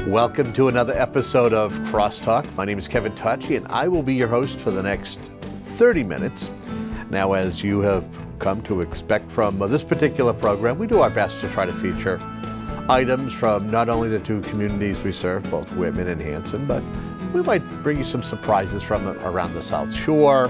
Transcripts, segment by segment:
Welcome to another episode of Crosstalk. My name is Kevin Tocci, and I will be your host for the next 30 minutes. Now, as you have come to expect from this particular program, we do our best to try to feature items from not only the two communities we serve, both Whitman and Hanson, but we might bring you some surprises from around the South Shore.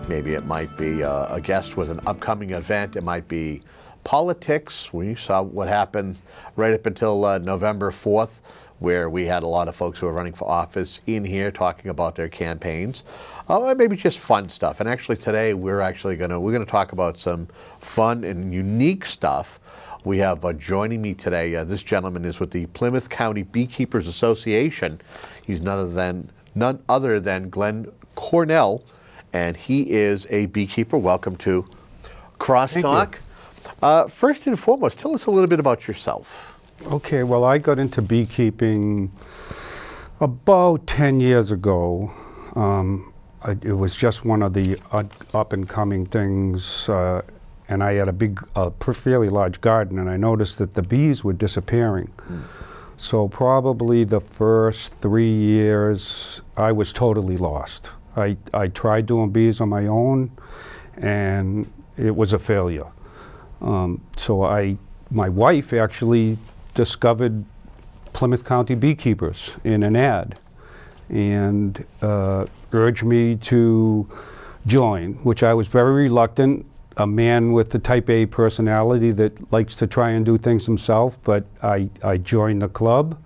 Maybe it might be a guest with an upcoming event. It might be politics. We saw what happened right up until November 4th, where we had a lot of folks who are running for office in here talking about their campaigns. Maybe just fun stuff. And actually today we're gonna talk about some fun and unique stuff. We have joining me today, this gentleman is with the Plymouth County Beekeepers Association. He's none other than Glen Cornell, and he is a beekeeper. Welcome to Crosstalk. First and foremost, tell us a little bit about yourself. Okay, well, I got into beekeeping about 10 years ago. It was just one of the up-and-coming things, and I had a fairly large garden, and I noticed that the bees were disappearing. So probably the first 3 years, I was totally lost. I tried doing bees on my own, and it was a failure. My wife actually discovered Plymouth County Beekeepers in an ad and urged me to join, which I was very reluctant. A man with the type A personality that likes to try and do things himself, but I joined the club,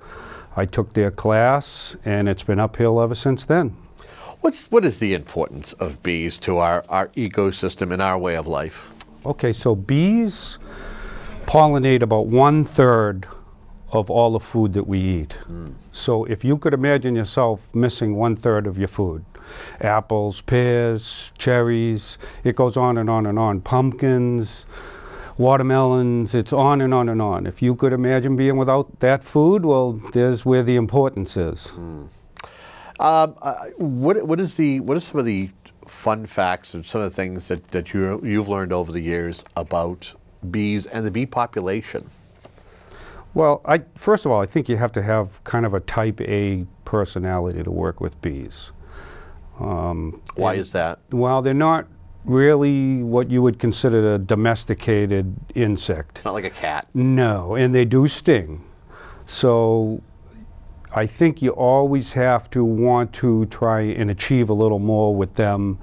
I took their class, and it's been uphill ever since then. What is the importance of bees to our ecosystem and our way of life? Okay, so bees pollinate about 1/3 of all the food that we eat. So if you could imagine yourself missing 1/3 of your food, apples, pears, cherries, it goes on and on and on, pumpkins, watermelons, it's on and on and on. If you could imagine being without that food, well, there's where the importance is. What are some of the fun facts and some of the things that you've learned over the years about bees and the bee population? Well, first of all, I think you have to have kind of a type A personality to work with bees. Why is that? Well, they're not really what you would consider a domesticated insect. It's not like a cat. No, and they do sting. So I think you always have to want to try and achieve a little more with them,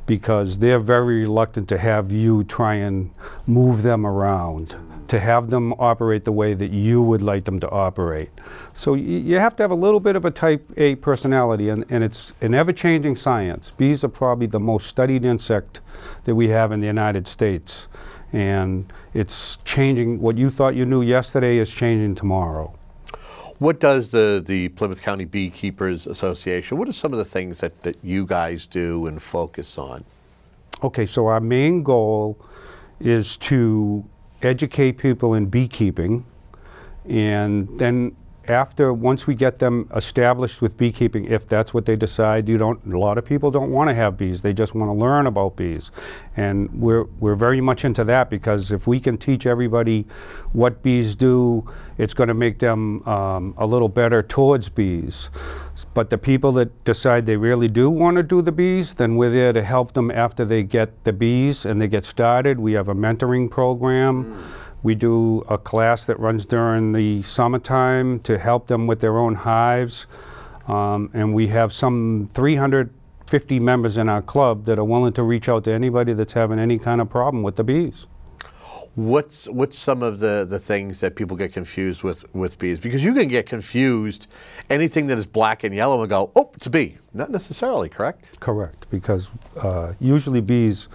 because they're very reluctant to have you try and move them around, to have them operate the way that you would like them to operate. So you have to have a little bit of a type A personality, and it's an ever-changing science. Bees are probably the most studied insect that we have in the United States, and it's changing. What you thought you knew yesterday is changing tomorrow. What does the Plymouth County Beekeepers Association, what are some of the things that you guys do and focus on? Okay, so our main goal is to educate people in beekeeping, and then once we get them established with beekeeping, if that's what they decide, a lot of people don't want to have bees, they just want to learn about bees. And we're very much into that, because if we can teach everybody what bees do, it's going to make them a little better towards bees. But the people that decide they really do want to do the bees, then we're there to help them after they get the bees and they get started. We have a mentoring program. We do a class that runs during the summertime to help them with their own hives. And we have some 350 members in our club that are willing to reach out to anybody that's having any kind of problem with the bees. What's some of the things that people get confused with bees? Because you can get confused, anything that is black and yellow, and go, oh, it's a bee. Not necessarily, correct? Correct, because usually bees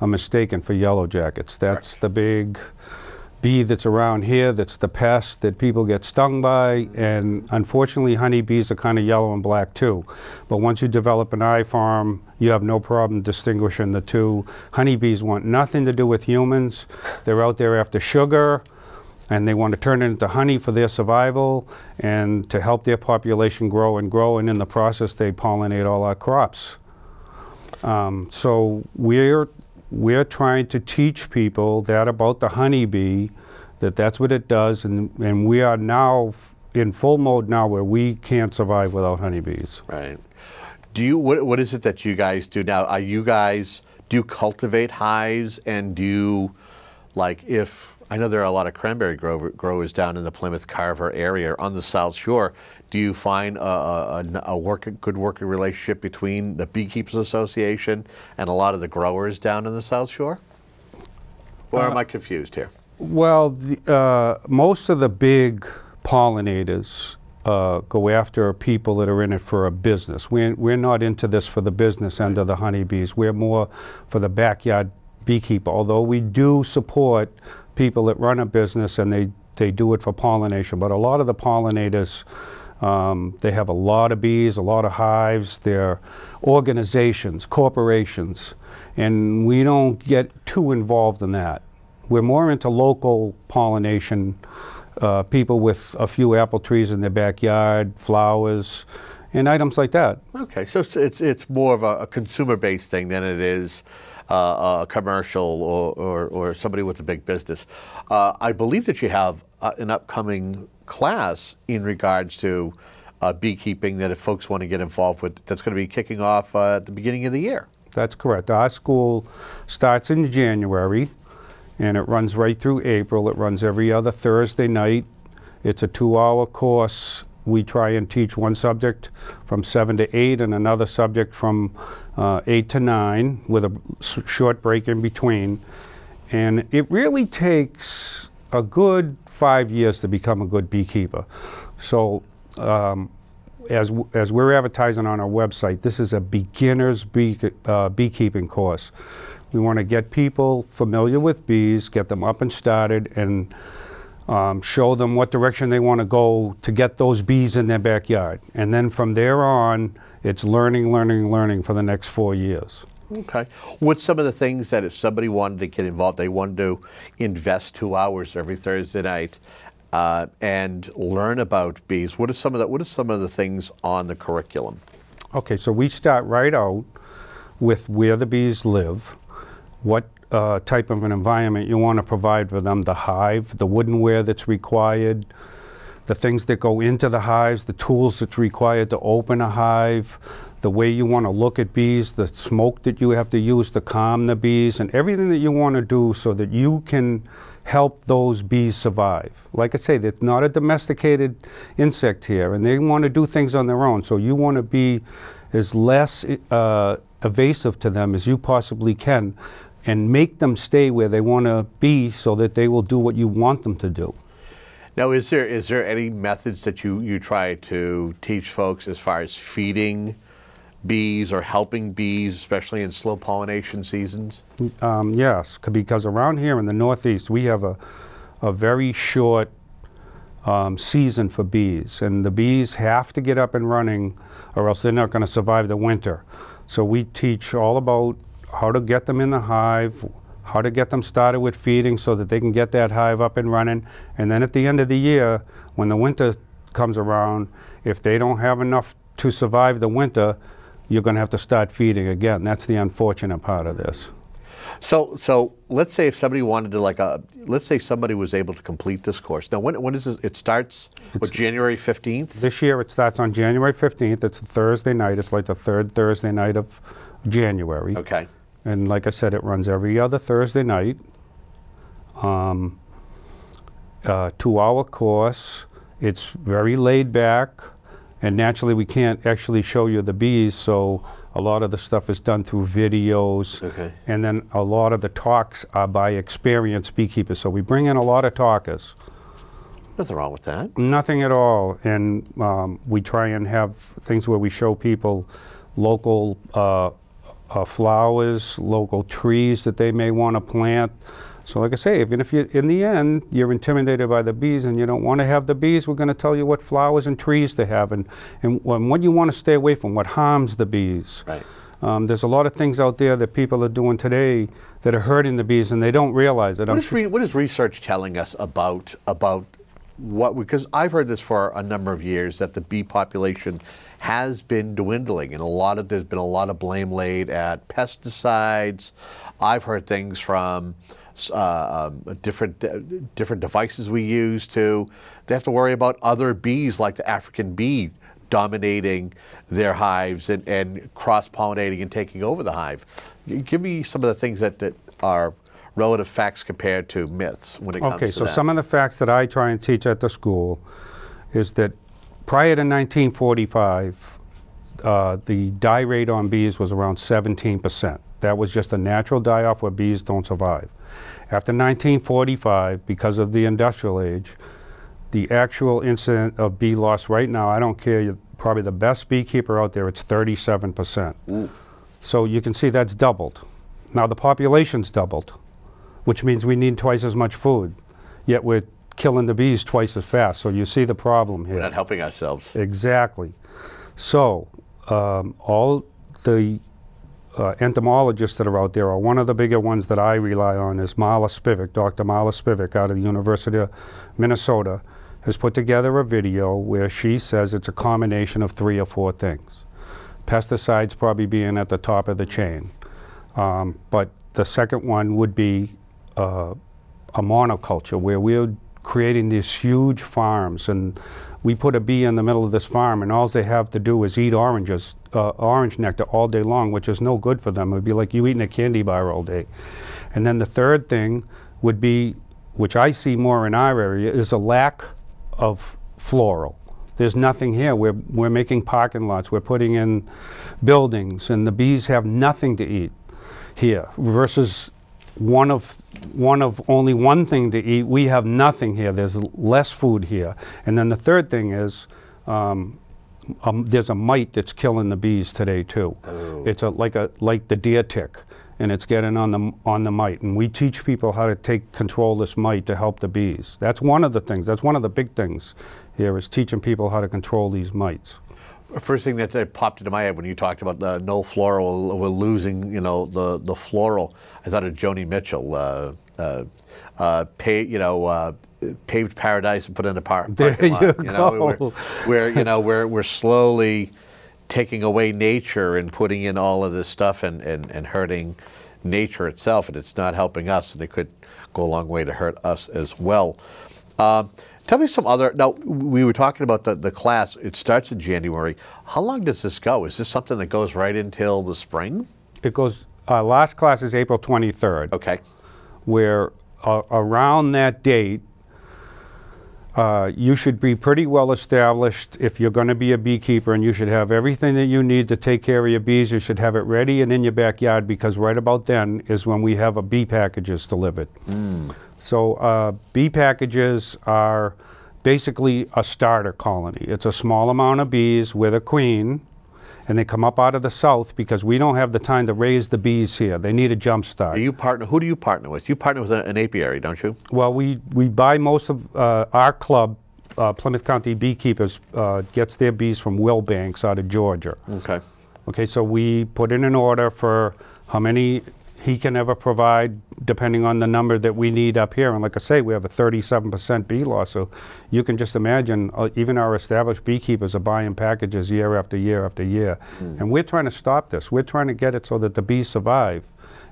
are mistaken for yellow jackets. That's correct. The big bee that's around here, that's the pest that people get stung by, and unfortunately honeybees are kind of yellow and black too. But once you develop an eye for them, you have no problem distinguishing the two. Honeybees want nothing to do with humans. They're out there after sugar, and they want to turn it into honey for their survival and to help their population grow and grow, and in the process they pollinate all our crops. So we're trying to teach people that about the honeybee, that's what it does, and we are now in full mode now where we can't survive without honeybees. Right. Do you, what is it that you guys do now? Are you guys, do you cultivate hives, and do you, like, if, I know there are a lot of cranberry growers down in the Plymouth Carver area on the South Shore. Do you find a good working relationship between the Beekeepers Association and a lot of the growers down in the South Shore? Or am I confused here? Well, most of the big pollinators go after people that are in it for a business. We're not into this for the business end of the honeybees. We're more for the backyard beekeeper, although we do support people that run a business and they do it for pollination. But a lot of the pollinators, they have a lot of bees, a lot of hives. They're organizations, corporations, and we don't get too involved in that. We're more into local pollination, people with a few apple trees in their backyard, flowers, and items like that. Okay, so it's more of a consumer-based thing than it is a commercial or somebody with a big business. I believe that you have an upcoming class in regards to beekeeping that if folks want to get involved with, that's going to be kicking off at the beginning of the year. That's correct. Our school starts in January, and it runs right through April. It runs every other Thursday night. It's a 2-hour course. We try and teach one subject from 7 to 8 and another subject from 8 to 9 with a short break in between. And it really takes a good 5 years to become a good beekeeper. So as we're advertising on our website, this is a beginner's beekeeping course. We want to get people familiar with bees, get them up and started, and show them what direction they want to go to get those bees in their backyard. And then from there on, it's learning, learning, learning for the next 4 years. Okay. What's some of the things that if somebody wanted to get involved, they wanted to invest 2 hours every Thursday night and learn about bees? What are some of the things on the curriculum? Okay, so we start right out with where the bees live, what type of an environment you want to provide for them, the hive, the woodenware that's required, the things that go into the hives, the tools that's required to open a hive, the way you want to look at bees, the smoke that you have to use to calm the bees, and everything that you want to do so that you can help those bees survive. Like I say, it's not a domesticated insect here, and they want to do things on their own, so you want to be as less evasive to them as you possibly can and make them stay where they want to be so that they will do what you want them to do. Now, is there any methods that you try to teach folks as far as feeding bees or helping bees, especially in slow pollination seasons? Yes, because around here in the Northeast, we have a very short season for bees, and the bees have to get up and running or else they're not going to survive the winter. So we teach all about how to get them in the hive, how to get them started with feeding so that they can get that hive up and running. And then at the end of the year, when the winter comes around, if they don't have enough to survive the winter, you're going to have to start feeding again. That's the unfortunate part of this. So let's say if somebody wanted to, let's say somebody was able to complete this course. Now, when is this? It starts, what, January 15th? This year it starts on January 15th. It's a Thursday night. It's like the third Thursday night of January. Okay. And like I said, it runs every other Thursday night. 2-hour course. It's very laid back. And naturally, we can't actually show you the bees, so a lot of the stuff is done through videos. Okay. And then a lot of the talks are by experienced beekeepers. So we bring in a lot of talkers. Nothing wrong with that. Nothing at all. And we try and have things where we show people local flowers, local trees that they may want to plant. So like I say, even if you, in the end, you're intimidated by the bees and you don't want to have the bees, we're going to tell you what flowers and trees to have and what you want to stay away from, what harms the bees. Right. There's a lot of things out there that people are doing today that are hurting the bees and they don't realize it. What is research telling us about what, because I've heard this for a number of years, that the bee population has been dwindling, and there's been a lot of blame laid at pesticides. I've heard things from different devices we use to. They have to worry about other bees like the African bee dominating their hives and cross-pollinating and taking over the hive. Give me some of the things that are relative facts compared to myths when it comes to that. Okay, so some of the facts that I try and teach at the school is that prior to 1945, the die rate on bees was around 17%. That was just a natural die-off where bees don't survive. After 1945, because of the industrial age, the actual incident of bee loss right now, I don't care, you're probably the best beekeeper out there, it's 37%. Ooh. So you can see that's doubled. Now the population's doubled, which means we need twice as much food, yet we're killing the bees twice as fast. So you see the problem here. We're not helping ourselves. Exactly. So all the entomologists that are out there, one of the bigger ones that I rely on is Marla Spivak. Dr. Marla Spivak out of the University of Minnesota has put together a video where she says it's a combination of 3 or 4 things. Pesticides probably being at the top of the chain. But the second one would be a monoculture, where we're creating these huge farms, and we put a bee in the middle of this farm, and all they have to do is eat oranges, orange nectar all day long, which is no good for them. It would be like you eating a candy bar all day. And then the third thing would be, which I see more in our area, is a lack of floral. There's nothing here. We're making parking lots, we're putting in buildings, and the bees have nothing to eat here, versus one of only one thing to eat. We have nothing here. There's less food here. And then the third thing is there's a mite that's killing the bees today too. Oh. It's like the deer tick, and it's getting on the mite. And we teach people how to take control of this mite to help the bees. That's one of the things. That's one of the big things here, is teaching people how to control these mites. First thing that popped into my head when you talked about the no floral, we're losing, you know, the floral. I thought of Joni Mitchell, paved paradise and put in a parking lot. There you go. We're slowly taking away nature and putting in all of this stuff and hurting nature itself, and it's not helping us, and it could go a long way to hurt us as well. Tell me some other, now we were talking about the class, it starts in January. How long does this go? Is this something that goes right until the spring? It goes, last class is April 23rd. Okay. Where around that date, you should be pretty well established if you're going to be a beekeeper, and you should have everything that you need to take care of your bees. You should have it ready and in your backyard, because right about then is when we have bee packages delivered. Mm. So bee packages are basically a starter colony. It's a small amount of bees with a queen, and they come up out of the south because we don't have the time to raise the bees here. They need a jump start. Who do you partner with? You partner with an apiary, don't you? Well, we buy most of our club, Plymouth County Beekeepers, gets their bees from Wilbanks out of Georgia. Okay. Okay, so we put in an order for how many he can ever provide, depending on the number that we need up here. And like I say, we have a 37% bee loss, so you can just imagine even our established beekeepers are buying packages year after year after year. Mm. And we're trying to stop this. We're trying to get it so that the bees survive.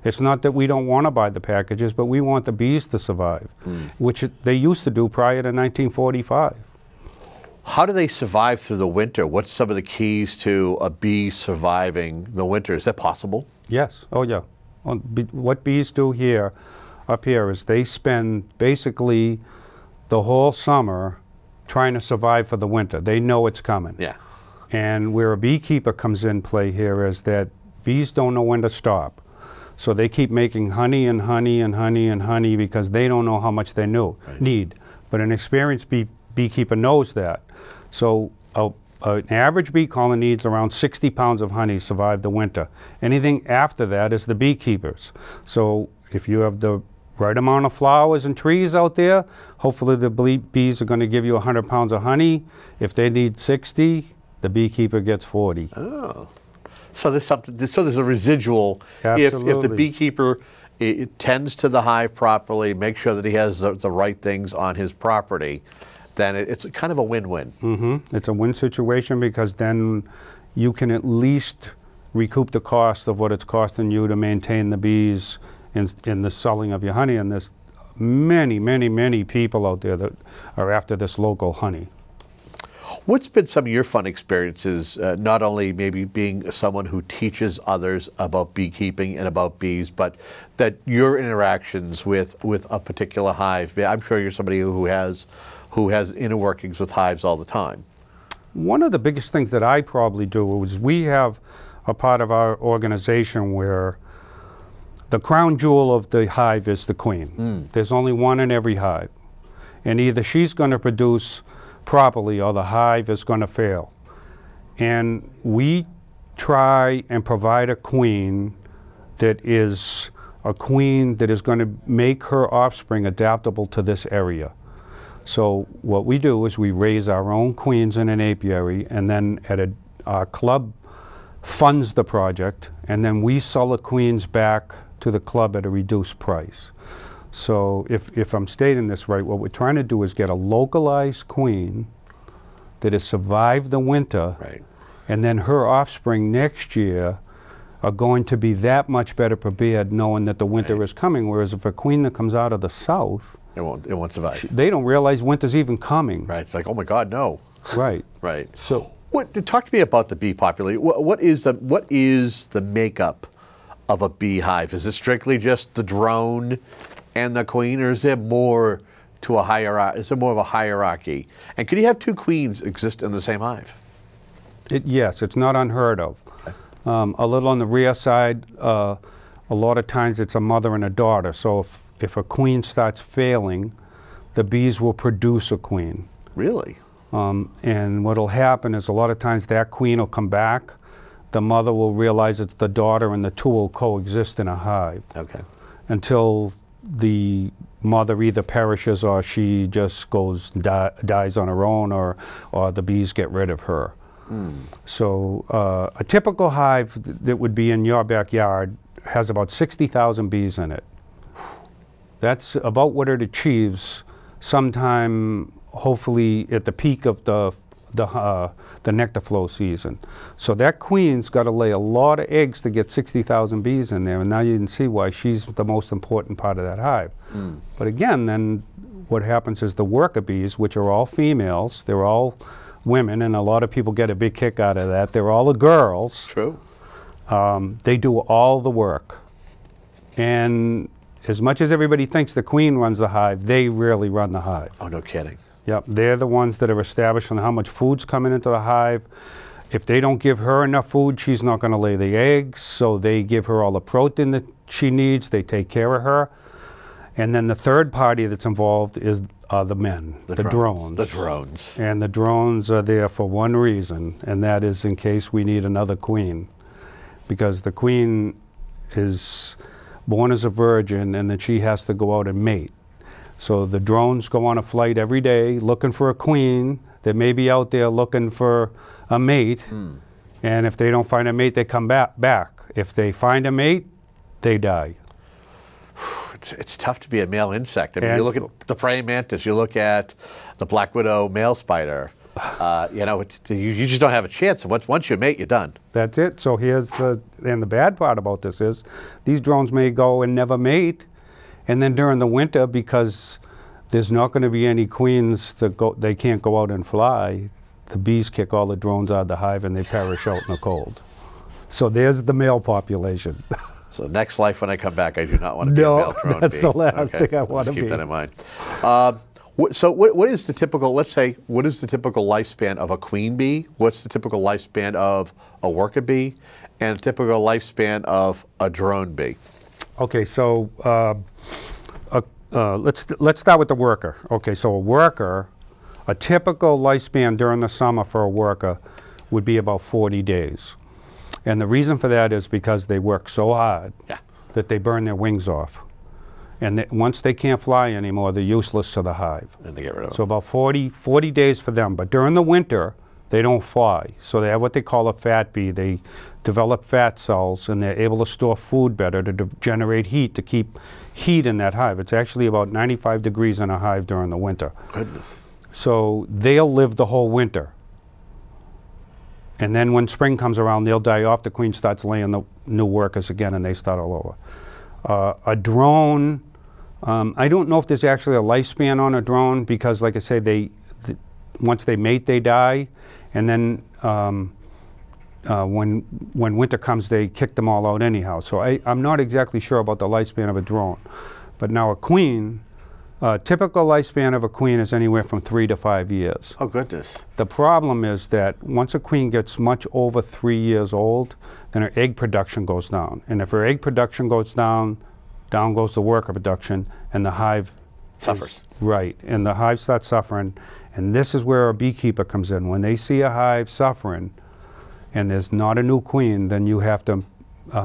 It's not that we don't want to buy the packages, but we want the bees to survive, which they used to do prior to 1945. How do they survive through the winter? What's some of the keys to a bee surviving the winter? Is that possible? Yes. Oh, yeah. What bees do here, up here, is they spend basically the whole summer trying to survive for the winter. They know it's coming. Yeah. And where a beekeeper comes in play here is that bees don't know when to stop. So they keep making honey and honey and honey and honey because they don't know how much they need. But an experienced beekeeper knows that. So an average bee colony needs around 60 pounds of honey to survive the winter. Anything after that is the beekeepers. So if you have the right amount of flowers and trees out there, hopefully the bees are going to give you 100 pounds of honey. If they need 60, the beekeeper gets 40. Oh. So there's something. So there's a residual. Absolutely. If the beekeeper tends to the hive properly, make sure that he has the right things on his property, then it's kind of a win-win. Mm-hmm. It's a win situation, because then you can at least recoup the cost of what it's costing you to maintain the bees in the selling of your honey, and there's many, many, many people out there that are after this local honey. What's been some of your fun experiences, not only maybe being someone who teaches others about beekeeping and about bees, but that your interactions with a particular hive? I'm sure you're somebody who has inner workings with hives all the time. One of the biggest things that I probably do is we have a part of our organization where the crown jewel of the hive is the queen. There's only one in every hive. And either she's going to produce properly or the hive is going to fail. And we try and provide a queen that is going to make her offspring adaptable to this area. So what we do is we raise our own queens in an apiary, and then our club funds the project, and then we sell the queens back to the club at a reduced price. So if I'm stating this right, what we're trying to do is get a localized queen that has survived the winter, right, and then her offspring next year are going to be that much better prepared knowing that the winter is coming, whereas if a queen that comes out of the south, it won't survive. They don't realize winter's even coming. Right, it's like, oh my God, no. Right. Right. So talk to me about the bee population. What is the makeup of a beehive? Is it strictly just the drone and the queen, or is there more to a hierarchy? Is there more of a hierarchy? And can you have two queens exist in the same hive? Yes, it's not unheard of. Okay. A little on the rare side, a lot of times it's a mother and a daughter. So if a queen starts failing, the bees will produce a queen. Really? And what'll happen is a lot of times that queen will come back, the mother will realize it's the daughter, and the two will coexist in a hive. Okay. Until the mother either perishes or she just dies on her own, or the bees get rid of her. So a typical hive that would be in your backyard has about 60,000 bees in it. That's about what it achieves sometime, hopefully at the peak of the nectar flow season. So that queen's got to lay a lot of eggs to get 60,000 bees in there, and now you can see why she's the most important part of that hive. But again, then what happens is the worker bees, which are all females, they're all women, and a lot of people get a big kick out of that. They're all the girls. True. They do all the work. And as much as everybody thinks the queen runs the hive, they really run the hive. Oh, no kidding. Yep, they're the ones that are establishing how much food's coming into the hive. If they don't give her enough food, she's not going to lay the eggs, so they give her all the protein that she needs. They take care of her. And then the third party that's involved is the men, the drones. The drones. And the drones are there for one reason, and that is in case we need another queen. Because the queen is born as a virgin, and then she has to go out and mate. So the drones go on a flight every day looking for a queen that may be out there looking for a mate. And if they don't find a mate, they come back. If they find a mate, they die. It's tough to be a male insect. I mean, you look at the praying mantis, you look at the black widow male spider. You know, you just don't have a chance. Once you mate, you're done. That's it. So and the bad part about this is these drones may go and never mate, and then during the winter, because there's not going to be any queens they can't go out and fly, the bees kick all the drones out of the hive and they perish out in the cold. So there's the male population. So next life when I come back, I do not want to be a male drone bee. That's the last thing I want to be. Keep that in mind. So what is the typical, let's say, what is the typical lifespan of a queen bee? What's the typical lifespan of a worker bee? And a typical lifespan of a drone bee? Okay, so let's start with the worker. Okay, so a worker, a typical lifespan during the summer for a worker would be about 40 days. And the reason for that is because they work so hard that they burn their wings off. And once they can't fly anymore, they're useless to the hive. And they get rid of them. So about 40 days for them. But during the winter, they don't fly. So they have what they call a fat bee. They develop fat cells, and they're able to store food better to generate heat, to keep heat in that hive. It's actually about 95 degrees in a hive during the winter. Goodness. So they'll live the whole winter. And then when spring comes around, they'll die off. The queen starts laying the new workers again, and they start all over. A drone, I don't know if there's actually a lifespan on a drone because, like I say, once they mate, they die, and then when winter comes, they kick them all out anyhow. So I'm not exactly sure about the lifespan of a drone. But now a queen, typical lifespan of a queen is anywhere from 3 to 5 years. Oh, goodness. The problem is that once a queen gets much over 3 years old, then her egg production goes down. And if her egg production goes down, down goes the worker production, and the hive suffers. Right, and the hive starts suffering. And this is where a beekeeper comes in. When they see a hive suffering, and there's not a new queen, then you have to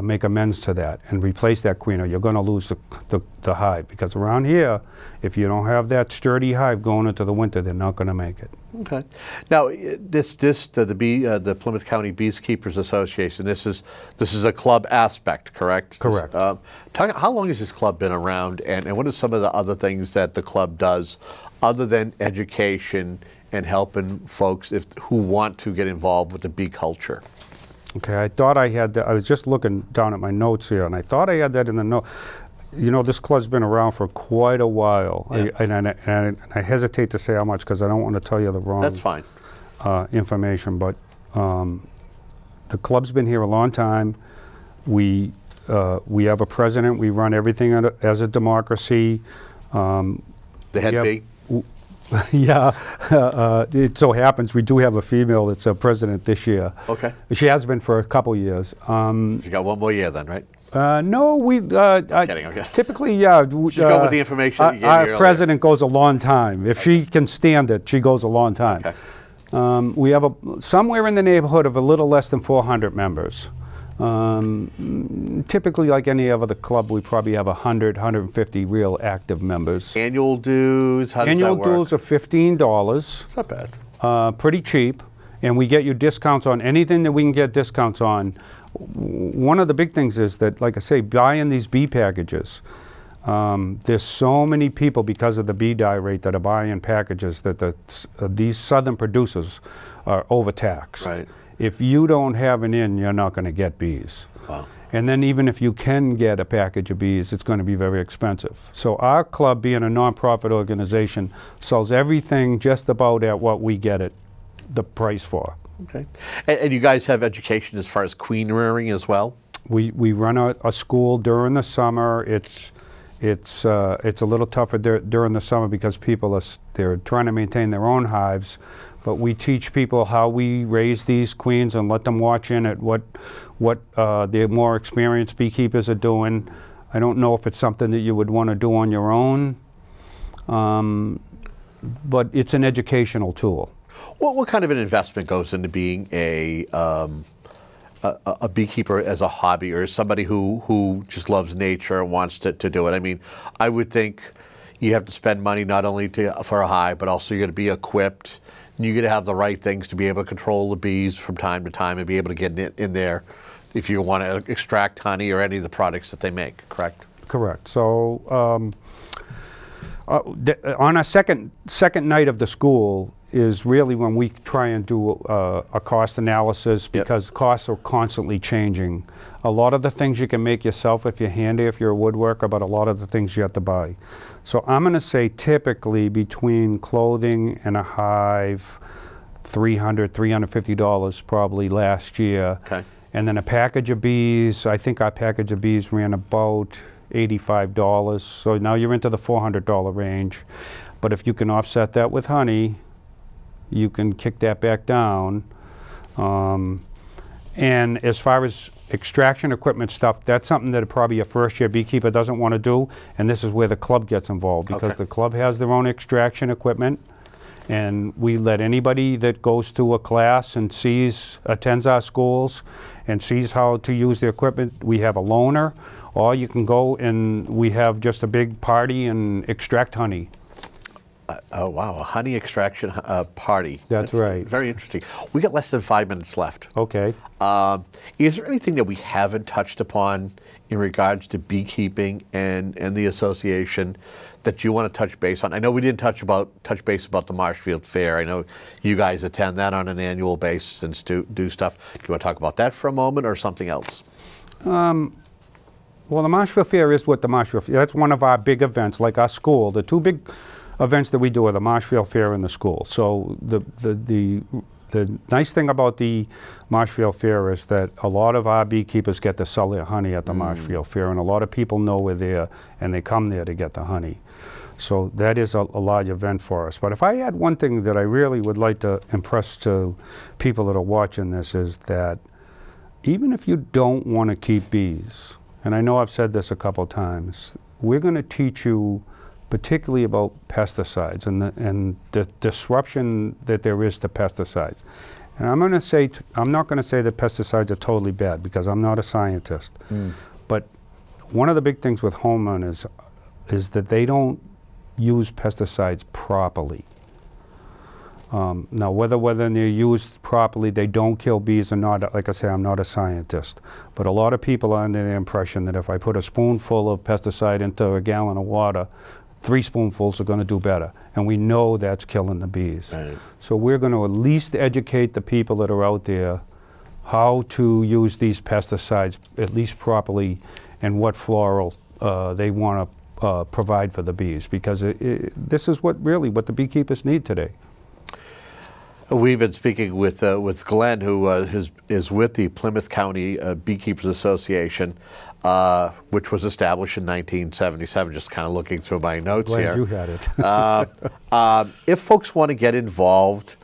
make amends to that and replace that queen, or you're going to lose the hive. Because around here, if you don't have that sturdy hive going into the winter, they're not going to make it. Okay. Now, the Plymouth County Beekeepers Association. This is a club aspect, correct? Correct. How long has this club been around, and what are some of the other things that the club does, other than education and helping folks who want to get involved with the bee culture? Okay, I thought I had that. I was just looking down at my notes here, and I thought I had that in the note. You know, this club's been around for quite a while. Yeah. And I hesitate to say how much because I don't want to tell you the wrong That's fine. Information. But the club's been here a long time. We have a president. We run everything as a democracy. The head bee? Yeah, it so happens we do have a female that's a president this year. Okay. She has been for a couple years. She got one more year then, right? No, we Kidding, okay. typically, yeah. Just go with the information that you gave me Our earlier. president goes a long time. If she can stand it, she goes a long time. Okay. We have somewhere in the neighborhood of a little less than 400 members. Typically, like any other club, we probably have 100, 150 real active members. Annual dues, how does that work? Annual dues are $15. It's not bad. Pretty cheap, and we get you discounts on anything that we can get discounts on. One of the big things is that, like I say, buying these bee packages, there's so many people because of the bee die rate that are buying packages that these southern producers are overtaxed. Right. If you don't have an in, you're not going to get bees. Wow. And then even if you can get a package of bees, it's going to be very expensive. So our club, being a nonprofit organization, sells everything just about at what we get it the price for. Okay. And you guys have education as far as queen rearing as well? We run a school during the summer. It's a little tougher during the summer because they're trying to maintain their own hives. But we teach people how we raise these queens and let them watch in at what the more experienced beekeepers are doing. I don't know if it's something that you would want to do on your own, but it's an educational tool. What kind of an investment goes into being a beekeeper as a hobby, or somebody who just loves nature and wants to do it? I mean, I would think you have to spend money not only for a hive, but also you're going to be equipped. You got to have the right things to be able to control the bees from time to time and be able to get in there if you want to extract honey or any of the products that they make, correct? Correct. So on our second night of the school is really when we try and do a cost analysis because costs are constantly changing. A lot of the things you can make yourself if you're handy, if you're a woodworker, but a lot of the things you have to buy. So I'm going to say typically between clothing and a hive, $300, $350 probably last year. Okay. And then a package of bees, I think our package of bees ran about $85. So now you're into the $400 range. But if you can offset that with honey, you can kick that back down. And as far as extraction equipment stuff, that's something that probably a first-year beekeeper doesn't want to do, and this is where the club gets involved because the club has their own extraction equipment, and we let anybody that goes to a class and attends our schools and sees how to use the equipment. We have a loaner, or you can go and we have just a big party and extract honey. Oh, wow, a honey extraction party. That's right. Very interesting. We got less than 5 minutes left. Okay. Is there anything that we haven't touched upon in regards to beekeeping and the association that you want to touch base on? I know we didn't touch base about the Marshfield Fair. I know you guys attend that on an annual basis and do stuff. Do you want to talk about that for a moment or something else? Well, the Marshfield Fair is what the Marshfield Fair, that's one of our big events, like our school. The two big events that we do are the Marshfield Fair and the school. So the nice thing about the Marshfield Fair is that a lot of our beekeepers get to sell their honey at the Marshfield Fair, and a lot of people know we're there, and they come there to get the honey. So that is a large event for us. But if I had one thing that I really would like to impress to people that are watching this is that even if you don't want to keep bees, and I know I've said this a couple times, we're going to teach you particularly about pesticides and the disruption that there is to pesticides. And I'm not going to say that pesticides are totally bad because I'm not a scientist. But one of the big things with homeowners is that they don't use pesticides properly. Now, whether they're used properly, they don't kill bees or not, like I say, I'm not a scientist. But a lot of people are under the impression that if I put a spoonful of pesticide into a gallon of water, 3 spoonfuls are going to do better. And we know that's killing the bees. Right. So we're going to at least educate the people that are out there how to use these pesticides at least properly and what floral they want to provide for the bees, because this is what the beekeepers need today. We've been speaking with Glenn, who is with the Plymouth County Beekeepers Association, which was established in 1977. Just kind of looking through my notes Glad here. You had it. If folks want to get involved,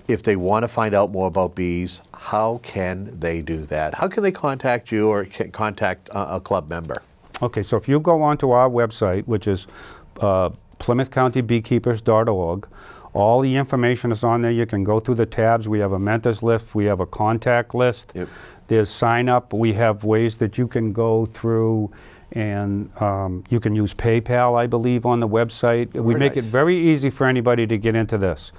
if they want to find out more about bees, how can they do that? How can they contact you or contact a club member? Okay, so if you go onto our website, which is PlymouthCountyBeekeepers.org, all the information is on there. You can go through the tabs. We have a mentors list. We have a contact list. Yep. There's sign up. We have ways that you can go through, and you can use PayPal, I believe, on the website. We make it very easy for anybody to get into this.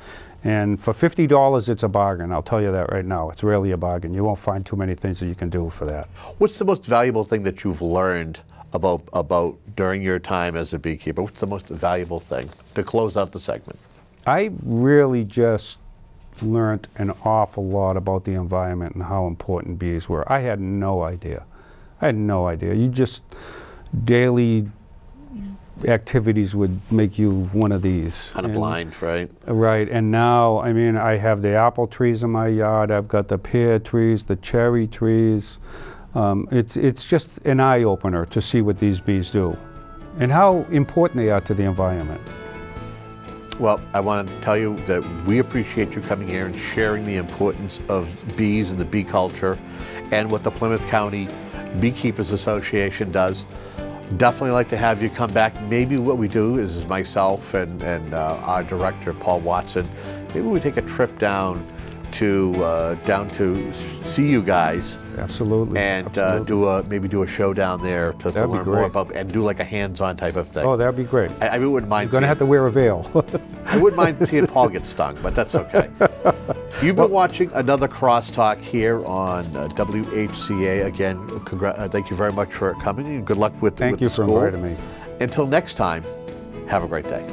And for $50, it's a bargain. I'll tell you that right now. It's really a bargain. You won't find too many things that you can do for that. What's the most valuable thing that you've learned about during your time as a beekeeper? What's the most valuable thing to close out the segment? I really just learned an awful lot about the environment and how important bees were. I had no idea. I had no idea. You just, daily activities would make you one of these. Kind of blind, right? Right, and now, I mean, I have the apple trees in my yard, I've got the pear trees, the cherry trees. It's just an eye-opener to see what these bees do and how important they are to the environment. Well, I want to tell you that we appreciate you coming here and sharing the importance of bees and the bee culture and what the Plymouth County Beekeepers Association does. Definitely like to have you come back. Maybe what we do is myself and our director, Paul Watson, maybe we take a trip down to see you guys. Absolutely. And maybe do a show down there to learn more about, and do like a hands-on type of thing. Oh, that'd be great. I wouldn't mind. You're going to have to wear a veil. I wouldn't mind seeing Paul get stung, but that's okay. You've been watching another Crosstalk here on WHCA. Again, thank you very much for coming, and good luck with the school. Thank you for inviting me. Until next time, have a great day.